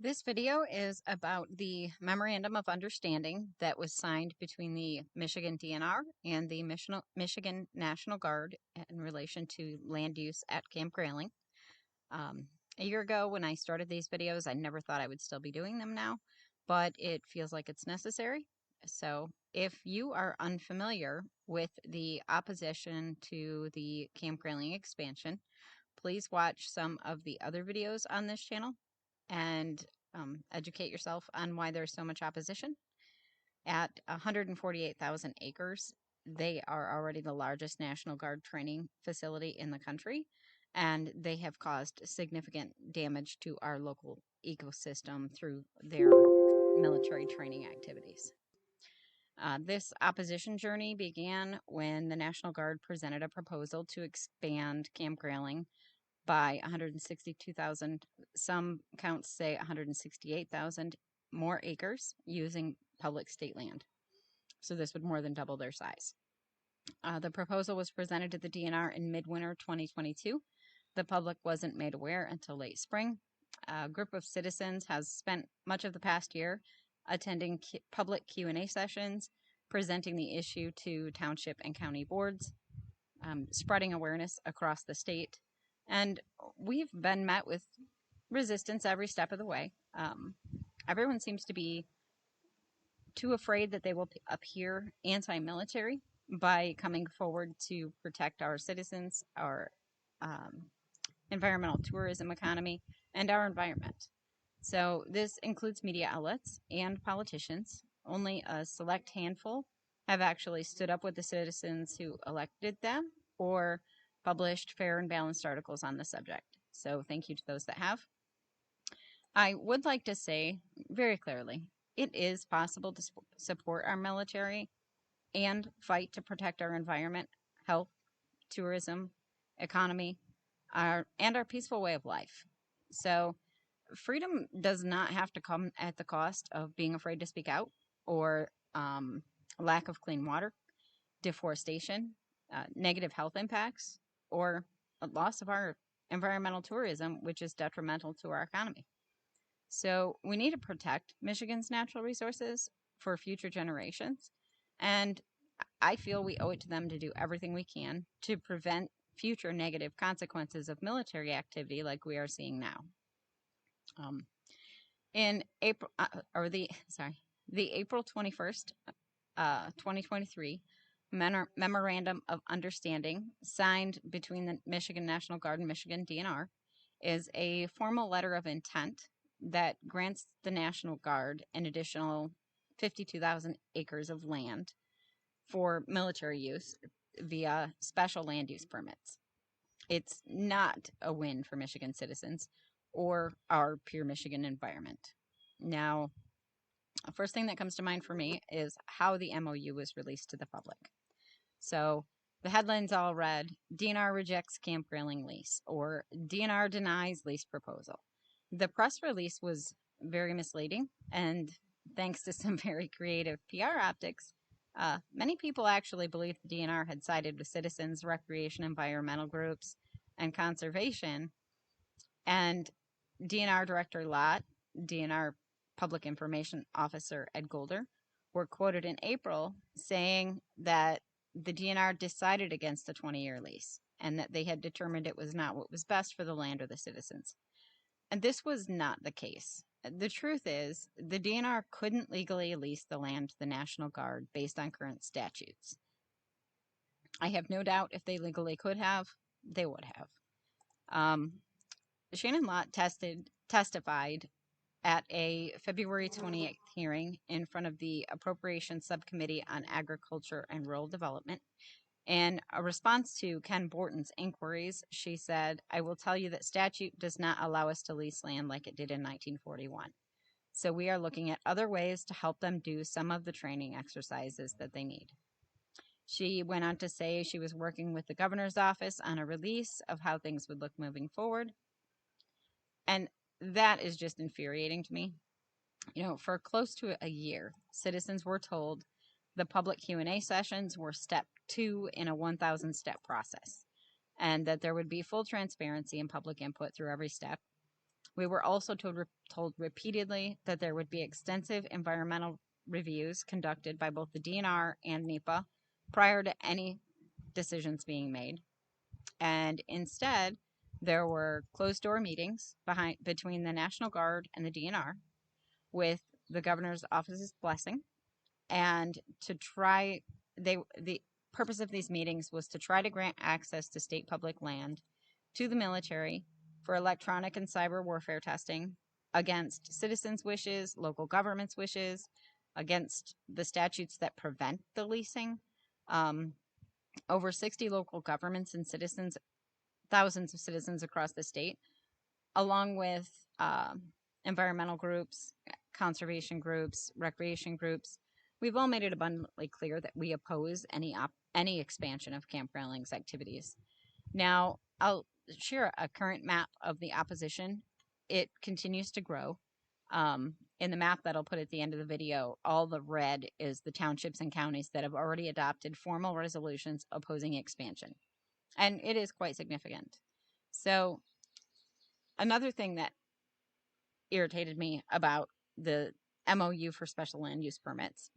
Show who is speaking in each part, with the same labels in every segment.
Speaker 1: This video is about the Memorandum of Understanding that was signed between the Michigan DNR and the Michigan National Guard in relation to land use at Camp Grayling. A year ago when I started these videos, I never thought I would still be doing them now, but it feels like it's necessary. So if you are unfamiliar with the opposition to the Camp Grayling expansion, please watch some of the other videos on this channel and educate yourself on why there's so much opposition. At 148,000 acres, they are already the largest National Guard training facility in the country, and they have caused significant damage to our local ecosystem through their military training activities. This opposition journey began when the National Guard presented a proposal to expand Camp Grayling by 162,000, some counts say 168,000 more acres using public state land. So this would more than double their size. The proposal was presented to the DNR in midwinter 2022. The public wasn't made aware until late spring. A group of citizens has spent much of the past year attending public Q&A sessions, presenting the issue to township and county boards, spreading awareness across the state. And we've been met with resistance every step of the way. Everyone seems to be too afraid that they will appear anti-military by coming forward to protect our citizens, our environmental tourism economy, and our environment. So this includes media outlets and politicians. Only a select handful have actually stood up with the citizens who elected them or published fair and balanced articles on the subject. So thank you to those that have. I would like to say very clearly, it is possible to support our military and fight to protect our environment, health, tourism, economy, and our peaceful way of life. So freedom does not have to come at the cost of being afraid to speak out or lack of clean water, deforestation, negative health impacts, or a loss of our environmental tourism, which is detrimental to our economy. So we need to protect Michigan's natural resources for future generations. And I feel we owe it to them to do everything we can to prevent future negative consequences of military activity like we are seeing now. In April, the April 21st, 2023, Memorandum of Understanding signed between the Michigan National Guard and Michigan DNR is a formal letter of intent that grants the National Guard an additional 52,000 acres of land for military use via special land use permits. It's not a win for Michigan citizens or our pure Michigan environment. Now, first thing that comes to mind for me is how the MOU was released to the public. So the headlines all read, DNR rejects Camp Grayling lease, or DNR denies lease proposal. The press release was very misleading, and thanks to some very creative PR optics, many people actually believed the DNR had sided with citizens, recreation, environmental groups, and conservation. And DNR Director Lott, DNR Public Information Officer Ed Golder were quoted in April saying that the DNR decided against the 20-year lease and that they had determined it was not what was best for the land or the citizens. And this was not the case. The truth is, the DNR couldn't legally lease the land to the National Guard based on current statutes. I have no doubt if they legally could have, they would have. Shannon Lott testified at a February 28th hearing in front of the Appropriations Subcommittee on Agriculture and Rural Development. In a response to Ken Borton's inquiries, she said, "I will tell you that statute does not allow us to lease land like it did in 1941. So we are looking at other ways to help them do some of the training exercises that they need." She went on to say she was working with the governor's office on a release of how things would look moving forward. And that is just infuriating to me. You know, for close to a year, citizens were told the public Q&A sessions were step 2 in a 1,000-step process, and that there would be full transparency and public input through every step. We were also told repeatedly that there would be extensive environmental reviews conducted by both the DNR and NEPA prior to any decisions being made. And instead, there were closed door meetings between the National Guard and the DNR with the governor's office's blessing. And the purpose of these meetings was to try to grant access to state public land to the military for electronic and cyber warfare testing against citizens' wishes, local governments' wishes, against the statutes that prevent the leasing. Over 60 local governments and citizens, thousands of citizens across the state, along with environmental groups, conservation groups, recreation groups, we've all made it abundantly clear that we oppose any expansion of Camp Grayling's activities. Now, I'll share a current map of the opposition. It continues to grow. In the map that I'll put at the end of the video, all the red is the townships and counties that have already adopted formal resolutions opposing expansion. And it is quite significant. So another thing that irritated me about the MOU for special land use permits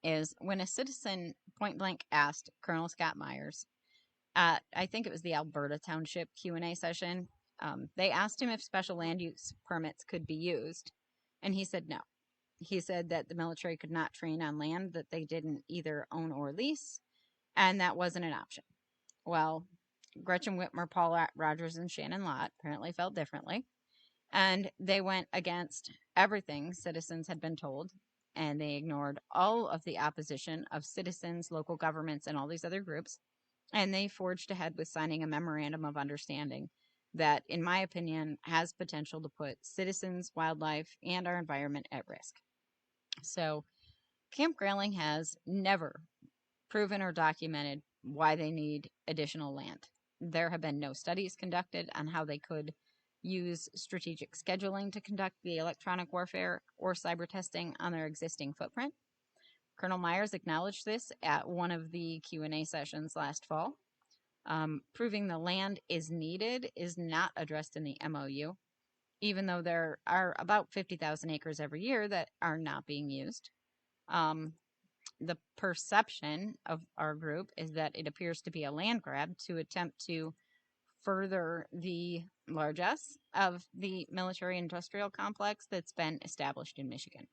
Speaker 1: is when a citizen point blank asked Colonel Scott Myers at, I think it was the Alberta Township Q&A session, they asked him if special land use permits could be used, and he said no. He said that the military could not train on land that they didn't either own or lease, and that wasn't an option. Well, Gretchen, Whitmer, Paul Rogers, and Shannon Lott apparently felt differently, and they went against everything citizens had been told, and they ignored all of the opposition of citizens, local governments, and all these other groups, and they forged ahead with signing a memorandum of understanding that, in my opinion, has potential to put citizens, wildlife, and our environment at risk. So Camp Grayling has never proven or documented why they need additional land. There have been no studies conducted on how they could use strategic scheduling to conduct the electronic warfare or cyber testing on their existing footprint. Colonel Myers acknowledged this at one of the Q&A sessions last fall. Proving the land is needed is not addressed in the MOU, even though there are about 50,000 acres every year that are not being used. The perception of our group is that it appears to be a land grab to attempt to further the largesse of the military industrial complex that's been established in Michigan.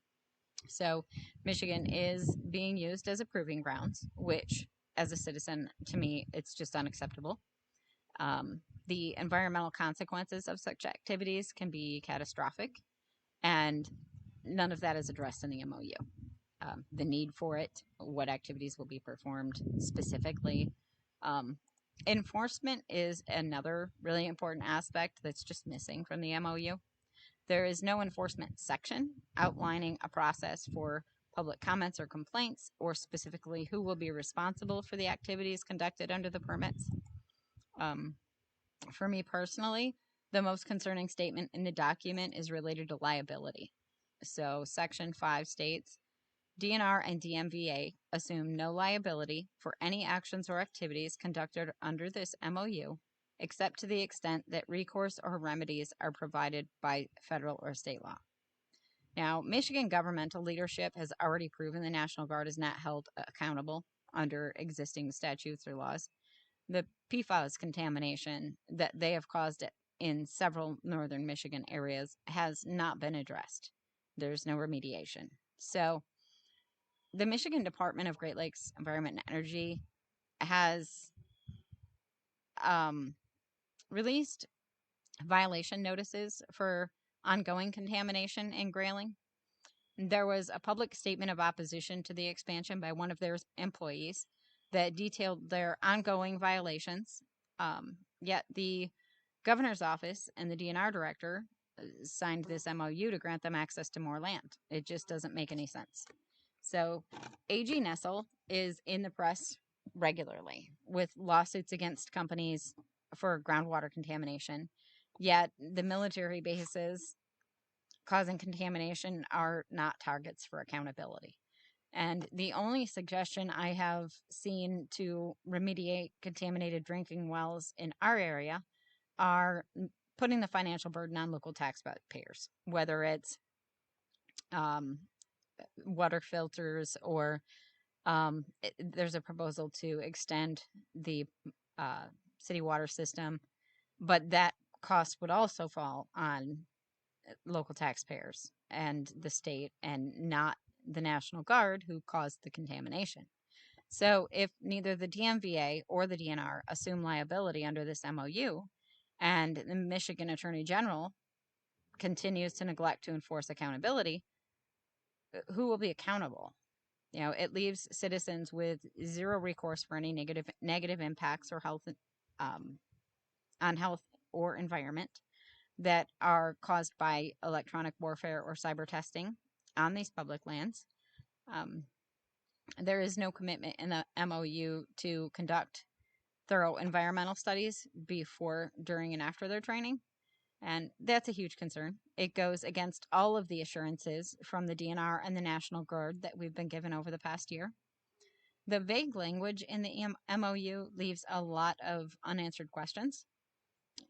Speaker 1: So Michigan is being used as a proving grounds, which as a citizen, to me, it's just unacceptable. The environmental consequences of such activities can be catastrophic, and none of that is addressed in the MOU. The need for it, what activities will be performed specifically. Enforcement is another really important aspect that's just missing from the MOU. There is no enforcement section outlining a process for public comments or complaints, or specifically who will be responsible for the activities conducted under the permits. For me personally, the most concerning statement in the document is related to liability. So Section 5 states, DNR and DMVA assume no liability for any actions or activities conducted under this MOU, except to the extent that recourse or remedies are provided by federal or state law. Now, Michigan governmental leadership has already proven the National Guard is not held accountable under existing statutes or laws. The PFAS contamination that they have caused in several northern Michigan areas has not been addressed. There's no remediation. So the Michigan Department of Great Lakes Environment and Energy has released violation notices for ongoing contamination in Grayling. There was a public statement of opposition to the expansion by one of their employees that detailed their ongoing violations. Yet the governor's office and the DNR director signed this MOU to grant them access to more land. It just doesn't make any sense. So AG Nessel is in the press regularly with lawsuits against companies for groundwater contamination, yet the military bases causing contamination are not targets for accountability. And the only suggestion I have seen to remediate contaminated drinking wells in our area are putting the financial burden on local taxpayers, whether it's um, water filters or there's a proposal to extend the uh, city water system, but that cost would also fall on local taxpayers and the state and not the National Guard who caused the contamination. So if neither the DMVA or the DNR assume liability under this MOU, and the Michigan Attorney General continues to neglect to enforce accountability, who will be accountable? You know, it leaves citizens with zero recourse for any negative impacts or health on health or environment that are caused by electronic warfare or cyber testing on these public lands. Um, there is no commitment in the MOU to conduct thorough environmental studies before, during, and after their training. And that's a huge concern. It goes against all of the assurances from the DNR and the National Guard that we've been given over the past year. The vague language in the MOU leaves a lot of unanswered questions.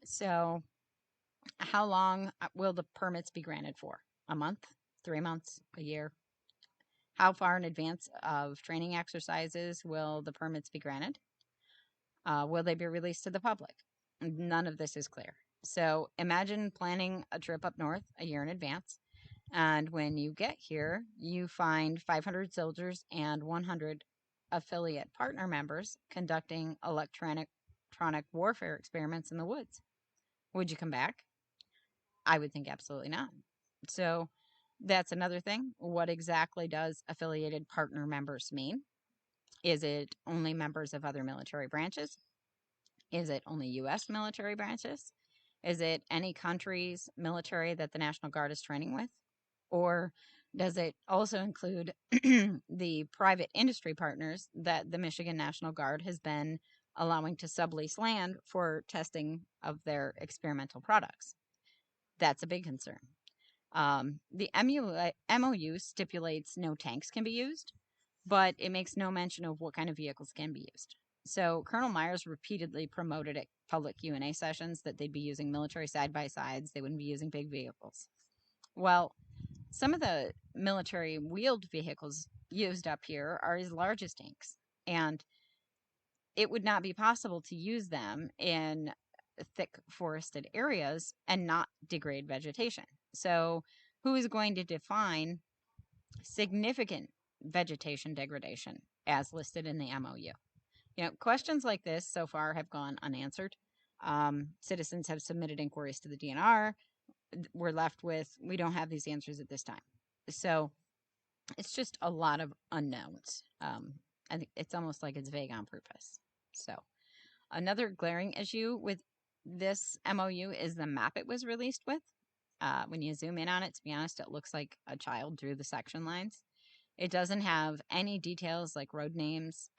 Speaker 1: So, how long will the permits be granted for? A month? 3 months? A year? How far in advance of training exercises will the permits be granted? Will they be released to the public? None of this is clear. So imagine planning a trip up north a year in advance. And when you get here, you find 500 soldiers and 100 affiliate partner members conducting electronic warfare experiments in the woods. Would you come back? I would think absolutely not. So that's another thing. What exactly does affiliated partner members mean? Is it only members of other military branches? Is it only U.S. military branches? Is it any country's military that the National Guard is training with? Or does it also include the private industry partners that the Michigan National Guard has been allowing to sublease land for testing of their experimental products? That's a big concern. The MOU stipulates no tanks can be used, but it makes no mention of what kind of vehicles can be used. So Colonel Myers repeatedly promoted at public Q&A sessions that they'd be using military side-by-sides. They wouldn't be using big vehicles. Well, some of the military wheeled vehicles used up here are as large as tanks, and it would not be possible to use them in thick forested areas and not degrade vegetation. So who is going to define significant vegetation degradation as listed in the MOU? You know, questions like this so far have gone unanswered. Citizens have submitted inquiries to the DNR. We're left with, we don't have these answers at this time. So it's just a lot of unknowns. I think it's almost like it's vague on purpose. So another glaring issue with this MOU is the map it was released with. When you zoom in on it, to be honest, it looks like a child drew the section lines. It doesn't have any details like road names.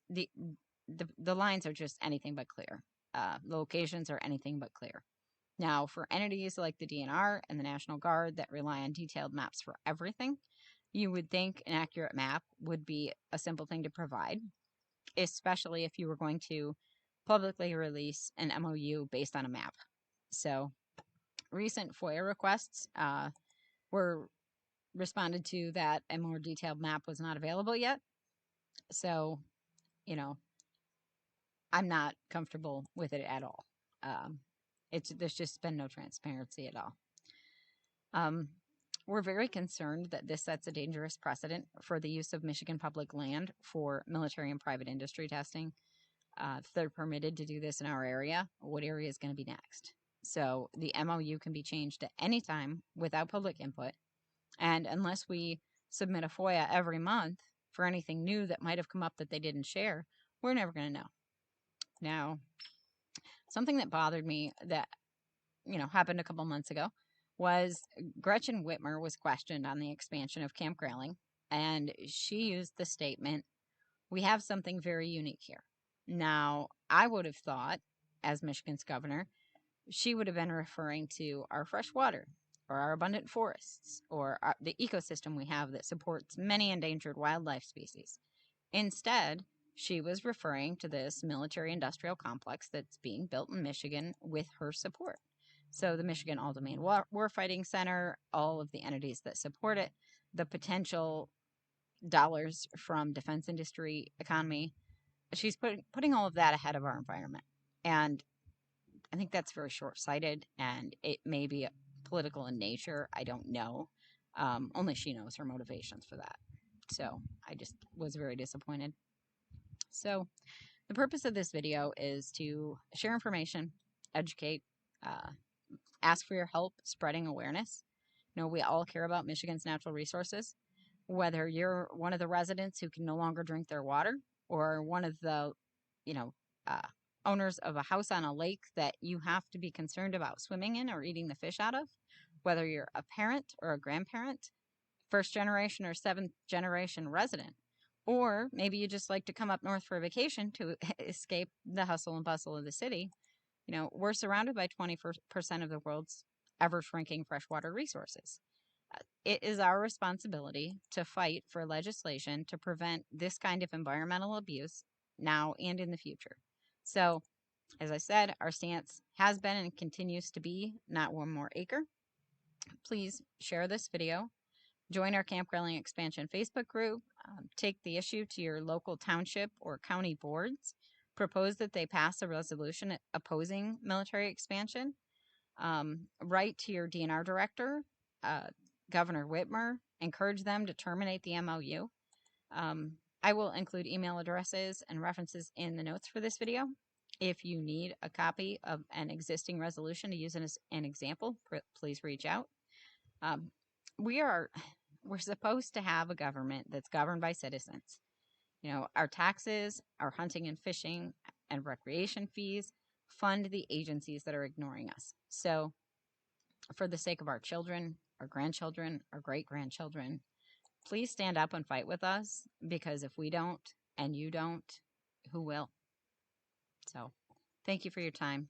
Speaker 1: The lines are just anything but clear. The locations are anything but clear. Now, for entities like the DNR and the National Guard that rely on detailed maps for everything, you would think an accurate map would be a simple thing to provide, especially if you were going to publicly release an MOU based on a map. So, recent FOIA requests were responded to that a more detailed map was not available yet. So, you know, I'm not comfortable with it at all. There's just been no transparency at all. We're very concerned that this sets a dangerous precedent for the use of Michigan public land for military and private industry testing. If they're permitted to do this in our area, what area is going to be next? So the MOU can be changed at any time without public input. And unless we submit a FOIA every month for anything new that might have come up that they didn't share, we're never going to know. Now, something that bothered me that, happened a couple months ago was Gretchen Whitmer was questioned on the expansion of Camp Grayling, and she used the statement, "We have something very unique here." Now, I would have thought, as Michigan's governor, she would have been referring to our fresh water or our abundant forests or the ecosystem we have that supports many endangered wildlife species. Instead, she was referring to this military industrial complex that's being built in Michigan with her support. So the Michigan All-Domain Warfighting Center, all of the entities that support it, the potential dollars from defense industry economy, she's putting all of that ahead of our environment. And I think that's very short-sighted, and it may be political in nature. I don't know. Only she knows her motivations for that. So I just was very disappointed. So the purpose of this video is to share information, educate, ask for your help spreading awareness. You know, we all care about Michigan's natural resources. Whether you're one of the residents who can no longer drink their water, or one of the, owners of a house on a lake that you have to be concerned about swimming in or eating the fish out of, whether you're a parent or a grandparent, first generation or seventh generation resident, or maybe you just like to come up north for a vacation to escape the hustle and bustle of the city. You know, we're surrounded by 20% of the world's ever shrinking freshwater resources. It is our responsibility to fight for legislation to prevent this kind of environmental abuse now and in the future. So, as I said, our stance has been and continues to be not one more acre. Please share this video. Join our Camp Grayling Expansion Facebook group. Take the issue to your local township or county boards. Propose that they pass a resolution opposing military expansion. Write to your DNR director, Governor Whitmer. Encourage them to terminate the MOU. I will include email addresses and references in the notes for this video. If you need a copy of an existing resolution to use as an example, please reach out. We're supposed to have a government that's governed by citizens. You know, our taxes, our hunting and fishing and recreation fees fund the agencies that are ignoring us. So for the sake of our children, our grandchildren, our great-grandchildren, please stand up and fight with us, because if we don't and you don't, who will? So thank you for your time.